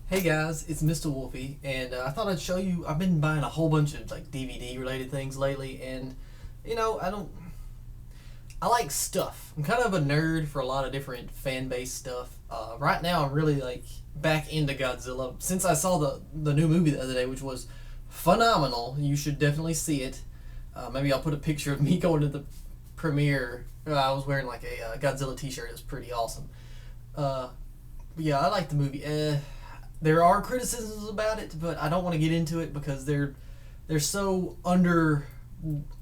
Hey guys, it's Mr. Wolfie, and I thought I'd show you. I've been buying a whole bunch of like DVD related things lately, and I don't. I like stuff. I'm kind of a nerd for a lot of different fan base stuff. Right now, I'm really like back into Godzilla since I saw the new movie the other day, which was phenomenal. You should definitely see it. Maybe I'll put a picture of me going to the premiere. I was wearing like a Godzilla T-shirt. It was pretty awesome. Uh, but yeah, I like the movie. There are criticisms about it, but I don't want to get into it because they're so under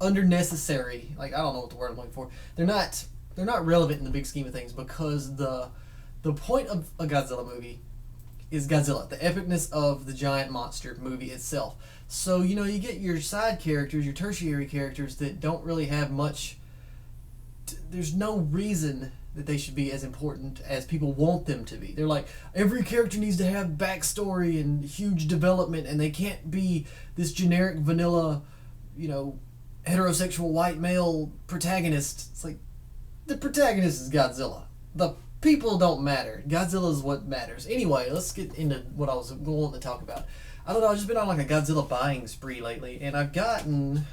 necessary. Like I don't know what the word I'm looking for. They're not relevant in the big scheme of things because the point of a Godzilla movie is Godzilla, the epicness of the giant monster movie itself. So you get your side characters, your tertiary characters that don't really have much. There's no reason that they should be as important as people want them to be. They're like, every character needs to have backstory and huge development, and they can't be this generic vanilla, you know, heterosexual white male protagonist. It's like, the protagonist is Godzilla. The people don't matter. Godzilla is what matters. Anyway, let's get into what I was wanting to talk about. I don't know, I've just been on like a Godzilla buying spree lately, and I've gotten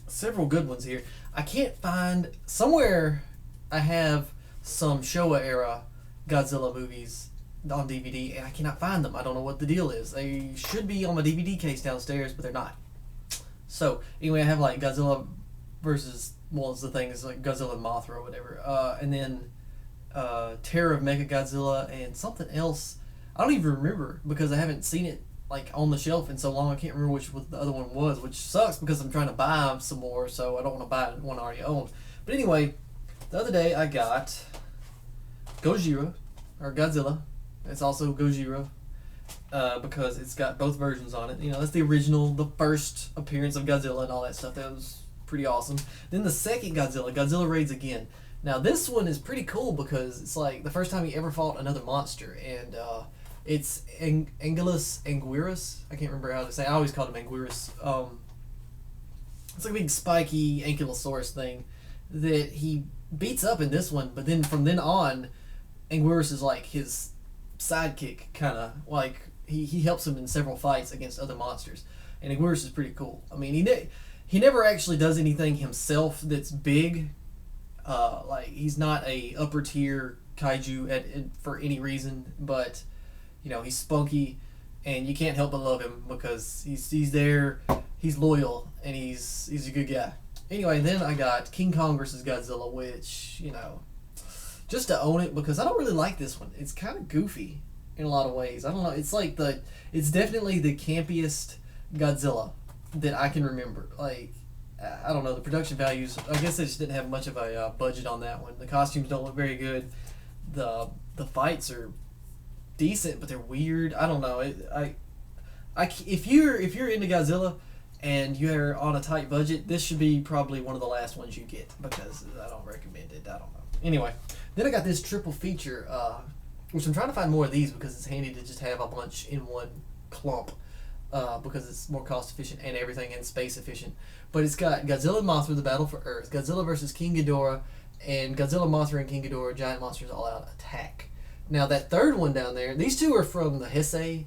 several good ones here. I can't find somewhere. I have some Showa-era Godzilla movies on DVD, and I cannot find them. I don't know what the deal is. They should be on my DVD case downstairs, but they're not. So anyway, I have like Godzilla versus it's the thing is like Godzilla and Mothra or whatever, and then Terror of Mechagodzilla and something else. I don't even remember because I haven't seen it like on the shelf in so long. I can't remember what the other one was, which sucks because I'm trying to buy some more, so I don't want to buy one I already own. But anyway, the other day I got Gojira, or Godzilla. It's also Gojira because it's got both versions on it. That's the original, the first appearance of Godzilla and all that stuff. That was pretty awesome. Then the second Godzilla, Godzilla Raids Again. Now this one is pretty cool because it's like the first time he ever fought another monster, and it's Anguirus Anguirus. I can't remember how to say it. I always called him Anguirus. It's like a big spiky ankylosaurus thing that he beats up in this one, but then from then on, Anguirus is like his sidekick, kind of like he helps him in several fights against other monsters, and Anguirus is pretty cool. I mean, he never actually does anything himself that's big. Like he's not a upper tier kaiju for any reason, but he's spunky, and you can't help but love him because he's there, he's loyal, and he's a good guy. Anyway, then I got King Kong versus Godzilla, which just to own it because I don't really like this one. It's kind of goofy in a lot of ways. I don't know. It's definitely the campiest Godzilla that I can remember. Like I don't know, the production values. I guess they just didn't have much of a budget on that one. The costumes don't look very good. The fights are decent, but they're weird. I don't know. If you're into Godzilla and you're on a tight budget, this should be probably one of the last ones you get because I don't recommend it. I don't know. Anyway, then I got this triple feature, which I'm trying to find more of these because it's handy to just have a bunch in one clump. Because it's more cost efficient and everything and space efficient. But it's got Godzilla and Mothra, the Battle for Earth, Godzilla versus King Ghidorah, and Godzilla, Mothra, and King Ghidorah, Giant Monsters All Out Attack. Now that third one down there, these two are from the Heisei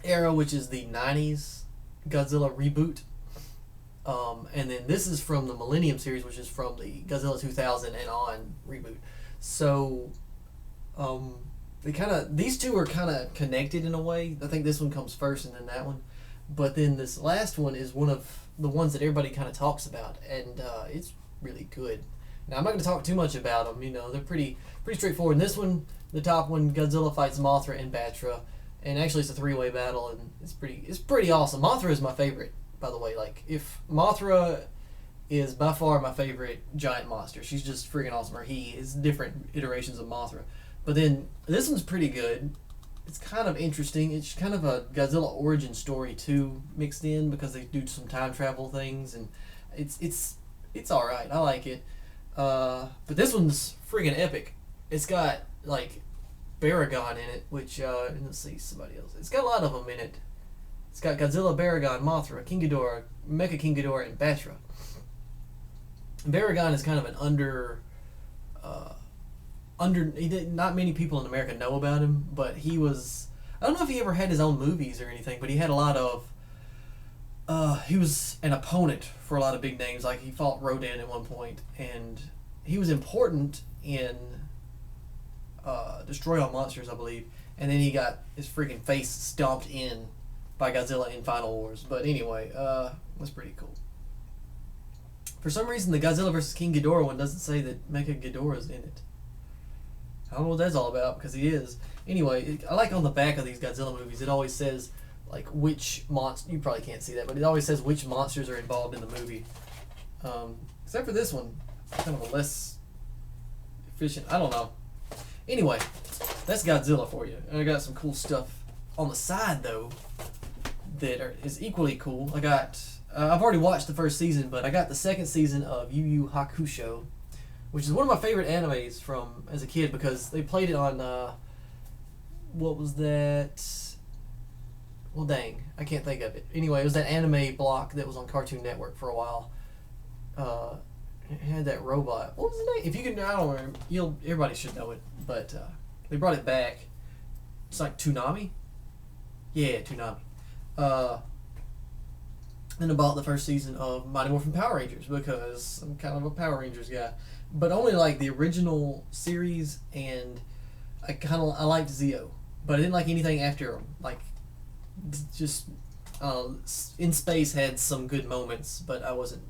era, which is the 90s Godzilla reboot. And then this is from the Millennium series, which is from the Godzilla 2000 and on reboot. So, these two are kind of connected in a way. I think this one comes first and then that one. But then this last one is one of the ones that everybody kind of talks about, and it's really good. Now, I'm not going to talk too much about them. They're pretty straightforward. In this one, the top one, Godzilla fights Mothra and Batra, and actually it's a three-way battle, and it's pretty awesome. Mothra is my favorite, by the way. Like, if Mothra is by far my favorite giant monster. She's just freaking awesome. Or he is different iterations of Mothra. But then this one's pretty good. It's kind of interesting. It's kind of a Godzilla origin story too, mixed in because they do some time travel things, and it's all right. I like it. But this one's friggin' epic. It's got like Baragon in it, which let's see somebody else. It's got a lot of them in it. It's got Godzilla, Baragon, Mothra, King Ghidorah, Mecha King Ghidorah, and Batra. Baragon is kind of an not many people in America know about him, but he was. I don't know if he ever had his own movies or anything, but he had a lot of. He was an opponent for a lot of big names. Like he fought Rodan at one point, and he was important in Destroy All Monsters, I believe. And then he got his freaking face stomped in by Godzilla in Final Wars. But anyway, that's pretty cool. For some reason, the Godzilla vs. King Ghidorah one doesn't say that Mecha Ghidorah's in it. I don't know what that's all about, because he is. Anyway, I like on the back of these Godzilla movies, it always says, like, which monster... You probably can't see that, but it always says which monsters are involved in the movie. Except for this one. Kind of a less efficient... I don't know. Anyway, that's Godzilla for you. And I got some cool stuff on the side, though, that is equally cool. I got... I've already watched the first season, but I got the second season of Yu Yu Hakusho, which is one of my favorite animes from as a kid, because they played it on... what was that? Well, dang, I can't think of it. Anyway, it was that anime block that was on Cartoon Network for a while. It had that robot. What was the name? If you can, I don't remember. Everybody should know it, but they brought it back. It's like Toonami. Yeah, Toonami. Then I bought the first season of Mighty Morphin Power Rangers, because I'm kind of a Power Rangers guy, but only like the original series, and I liked Zeo, but I didn't like anything after him. Like, just In Space had some good moments, but I wasn't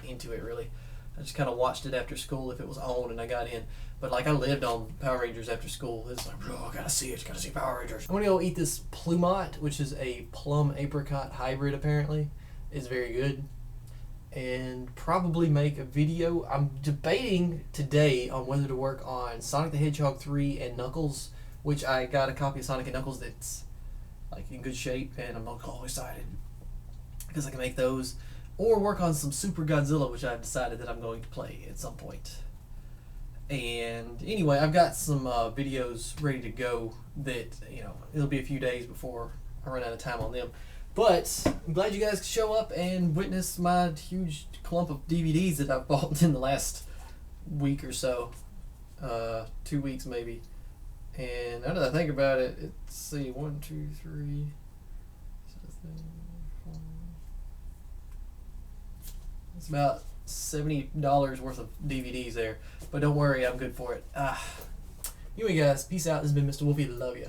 into it really. I just kind of watched it after school if it was on, and I got in. But like, I lived on Power Rangers after school. It's like, bro, I gotta see Power Rangers. I'm gonna go eat this Plumot, which is a plum apricot hybrid. Apparently, it's very good, and probably make a video. I'm debating today on whether to work on Sonic the Hedgehog 3 and Knuckles, which I got a copy of Sonic and Knuckles that's like in good shape, and I'm all excited because I can make those, or work on some Super Godzilla, which I've decided that I'm going to play at some point. And anyway, I've got some videos ready to go that, it'll be a few days before I run out of time on them. But I'm glad you guys could show up and witness my huge clump of DVDs that I've bought in the last week or so. 2 weeks maybe. And now that I think about it, let's see, 1, 2, 3. It's about $70 worth of DVDs there. But don't worry, I'm good for it. Anyway guys, peace out. This has been Mr. Wolfie. Love ya.